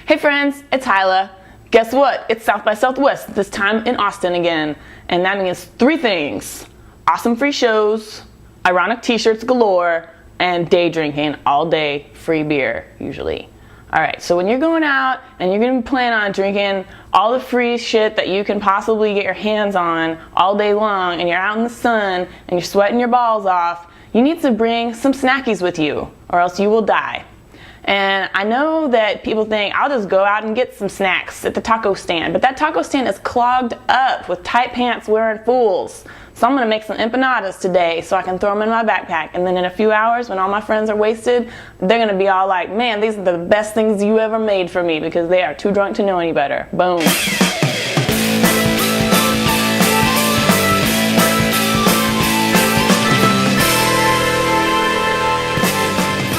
Hey friends, it's Hilah. Guess what? It's South by Southwest, this time in Austin again. And that means three things. Awesome free shows, ironic t-shirts galore, and day drinking all day, free beer, usually. Alright, so when you're going out and you're going to plan on drinking all the free shit that you can possibly get your hands on all day long, and you're out in the sun and you're sweating your balls off, you need to bring some snackies with you, or else you will die. And I know that people think, I'll just go out and get some snacks at the taco stand, but that taco stand is clogged up with tight pants wearing fools. So I'm going to make some empanadas today so I can throw them in my backpack, and then in a few hours when all my friends are wasted, they're going to be all like, man, these are the best things you ever made for me, because they are too drunk to know any better. Boom.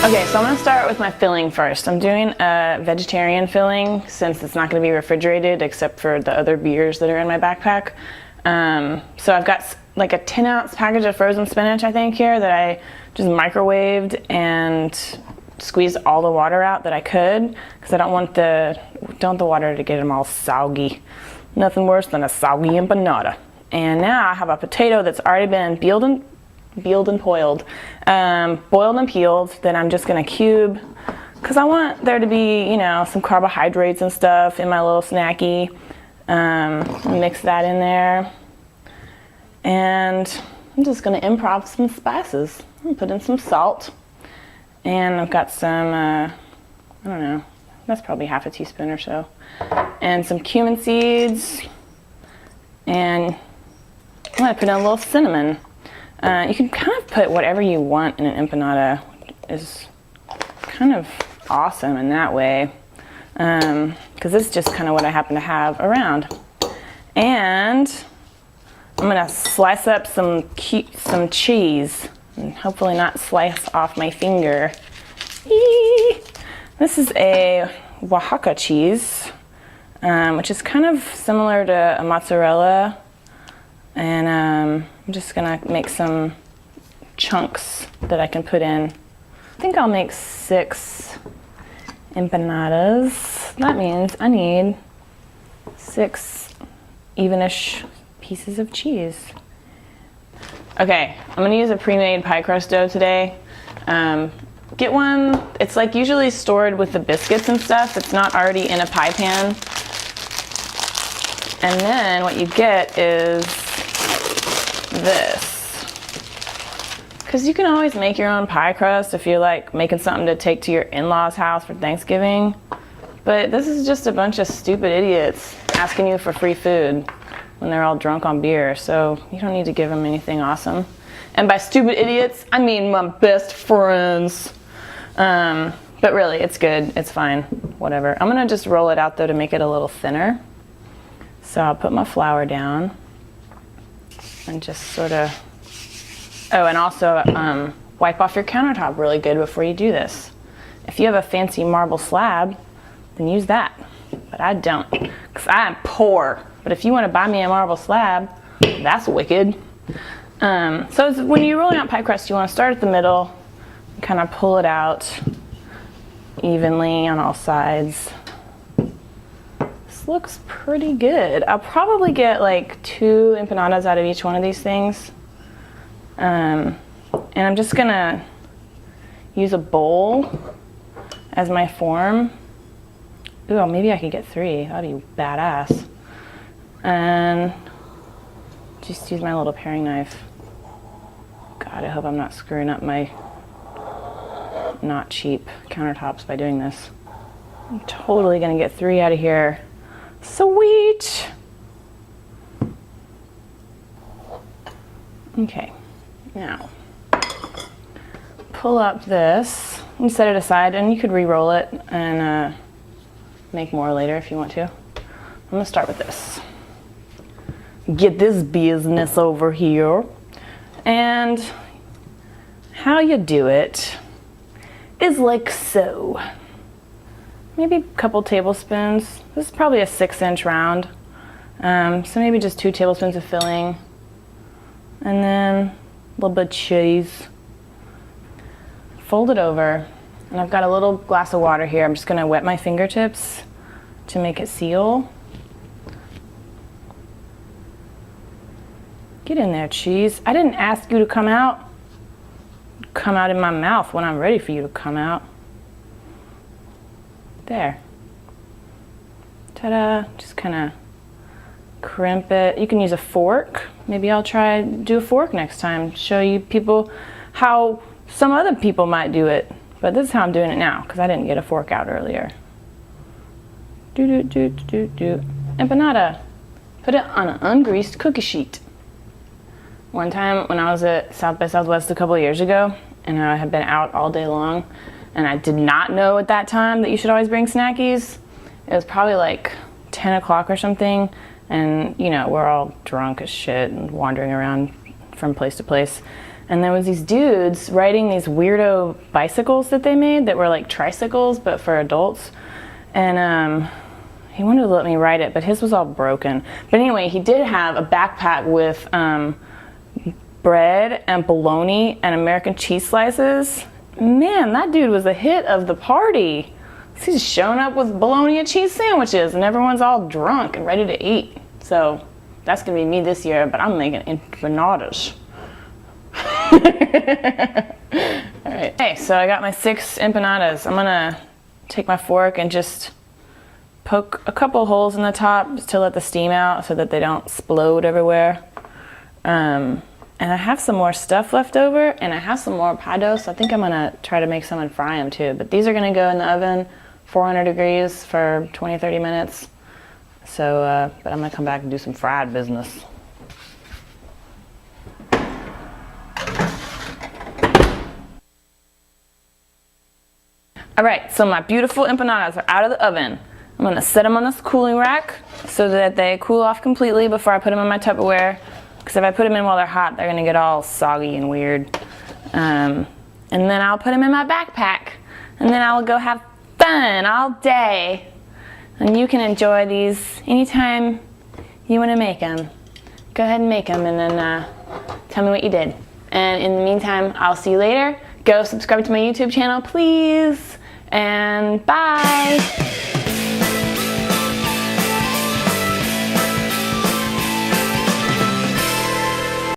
Okay, so I'm going to start with my filling first. I'm doing a vegetarian filling since it's not going to be refrigerated except for the other beers that are in my backpack. So I've got like a 10-ounce package of frozen spinach, I think, here that I just microwaved and squeezed all the water out that I could, because I don't want the water to get them all soggy. Nothing worse than a soggy empanada. And now I have a potato that's already been boiled and peeled that I'm just gonna cube, because I want there to be, you know, some carbohydrates and stuff in my little snacky. Mix that in there, and I'm just gonna improv some spices. I'm gonna put in some salt, and I've got some I don't know, that's probably half a teaspoon or so, and some cumin seeds, and I'm gonna put in a little cinnamon. You can kind of put whatever you want in an empanada. Is kind of awesome in that way, because this is just kind of what I happen to have around. And I'm gonna slice up some cheese, and hopefully not slice off my finger. Eee! This is a Oaxaca cheese, which is kind of similar to a mozzarella. And I'm just gonna make some chunks that I can put in. I think I'll make 6 empanadas. That means I need 6 evenish pieces of cheese. Okay, I'm gonna use a pre-made pie crust dough today. Get one, it's like usually stored with the biscuits and stuff. It's not already in a pie pan. And then what you get is this, because you can always make your own pie crust if you're like making something to take to your in-laws house for Thanksgiving, but this is just a bunch of stupid idiots asking you for free food when they're all drunk on beer, so you don't need to give them anything awesome. And by stupid idiots, I mean my best friends. But really, it's good, it's fine, whatever. I'm gonna just roll it out though to make it a little thinner. So I'll put my flour down and just sort of, oh, and also wipe off your countertop really good before you do this. If you have a fancy marble slab, then use that, but I don't, because I'm poor. But if you want to buy me a marble slab, that's wicked. So when you're rolling out pie crust, you want to start at the middle and kind of pull it out evenly on all sides. Looks pretty good. I'll probably get like 2 empanadas out of each one of these things. And I'm just gonna use a bowl as my form. Ooh, maybe I could get 3. That'd be badass. And just use my little paring knife. God, I hope I'm not screwing up my not cheap countertops by doing this. I'm totally gonna get 3 out of here. Sweet. Okay, now pull up this and set it aside, and you could re-roll it and make more later if you want to. I'm gonna start with this. Get this business over here, and how you do it is like so. Maybe a couple tablespoons. This is probably a 6-inch round. So maybe just 2 tablespoons of filling. And then a little bit of cheese. Fold it over. And I've got a little glass of water here. I'm just gonna wet my fingertips to make it seal. Get in there, cheese. I didn't ask you to come out. Come out in my mouth when I'm ready for you to come out. There. Ta-da. Just kind of crimp it. You can use a fork. Maybe I'll try do a fork next time. Show you people how some other people might do it. But this is how I'm doing it now because I didn't get a fork out earlier. Empanada. Put it on an ungreased cookie sheet. One time when I was at South by Southwest a couple of years ago, and I had been out all day long, and I did not know at that time that you should always bring snackies. It was probably like 10 o'clock or something, and you know, we're all drunk as shit and wandering around from place to place. And there was these dudes riding these weirdo bicycles that they made that were like tricycles, but for adults. And he wanted to let me ride it, but his was all broken. But anyway, he did have a backpack with bread and bologna and American cheese slices. Man, that dude was a hit of the party. He's showing up with bologna and cheese sandwiches, and everyone's all drunk and ready to eat. So that's gonna be me this year, but I'm making empanadas. All right. Okay, so I got my 6 empanadas. I'm gonna take my fork and just poke a couple holes in the top just to let the steam out so that they don't explode everywhere. And I have some more stuff left over, and I have some more pie dough, so I think I'm gonna try to make some and fry them too. But these are gonna go in the oven, 400 degrees for 20-30 minutes. So, but I'm gonna come back and do some fried business. All right, so my beautiful empanadas are out of the oven. I'm gonna set them on this cooling rack so that they cool off completely before I put them in my Tupperware. Because if I put them in while they're hot, they're gonna get all soggy and weird. And then I'll put them in my backpack. And then I'll go have fun all day. And you can enjoy these anytime you wanna make them. Go ahead and make them and then tell me what you did. And in the meantime, I'll see you later. Go subscribe to my YouTube channel, please. And bye.